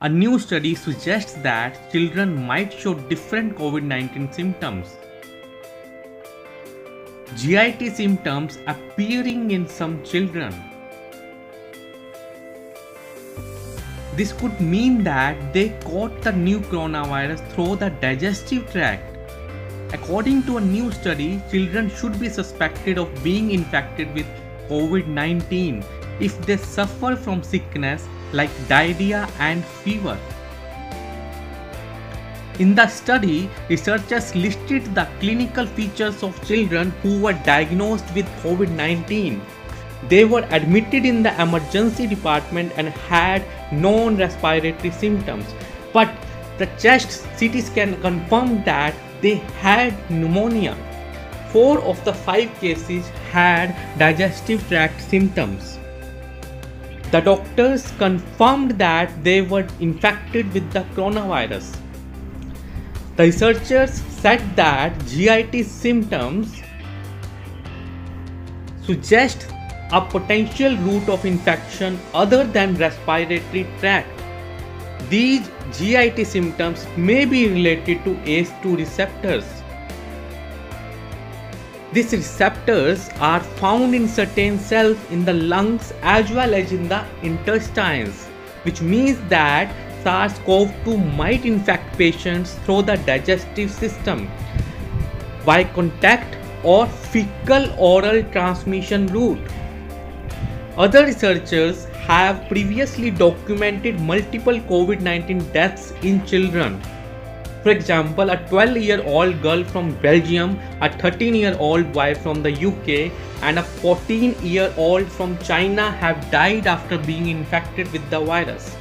A new study suggests that children might show different COVID-19 symptoms. GIT symptoms appearing in some children. This could mean that they caught the new coronavirus through the digestive tract. According to a new study, children should be suspected of being infected with COVID-19 if they suffer from sickness like diarrhea and fever. In the study, researchers listed the clinical features of children who were diagnosed with COVID-19. They were admitted in the emergency department and had non-respiratory symptoms, but the chest CT scan confirmed that they had pneumonia. 4 of the 5 cases had digestive tract symptoms. The doctors confirmed that they were infected with the coronavirus. The researchers said that GIT symptoms suggest a potential route of infection other than respiratory tract. These GIT symptoms may be related to ACE2 receptors. These receptors are found in certain cells in the lungs as well as in the intestines, which means that SARS-CoV-2 might infect patients through the digestive system by contact or fecal-oral transmission route. Other researchers have previously documented multiple COVID-19 deaths in children. For example, a 12-year-old girl from Belgium, a 13-year-old boy from the UK, and a 14-year-old from China have died after being infected with the virus.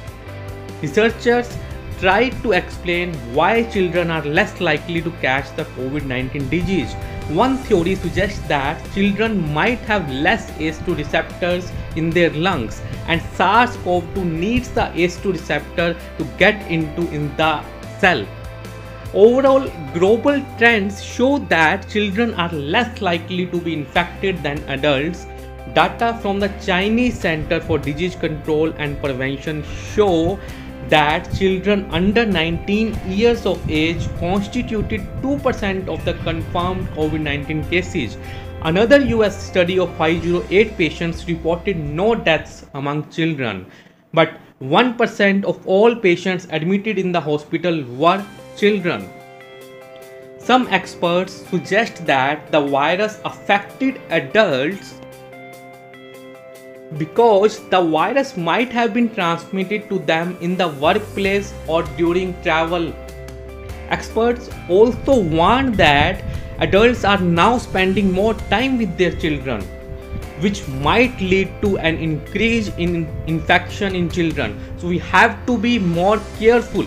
Researchers tried to explain why children are less likely to catch the COVID-19 disease. One theory suggests that children might have less ACE2 receptors in their lungs, and SARS-CoV-2 needs the ACE2 receptor to get into in the cell. Overall, global trends show that children are less likely to be infected than adults. Data from the Chinese Center for Disease Control and Prevention show that children under 19 years of age constituted 2% of the confirmed COVID-19 cases. Another US study of 508 patients reported no deaths among children, but 1% of all patients admitted in the hospital were children. Some experts suggest that the virus affected adults because the virus might have been transmitted to them in the workplace or during travel. Experts also warn that adults are now spending more time with their children, which might lead to an increase in infection in children. So we have to be more careful.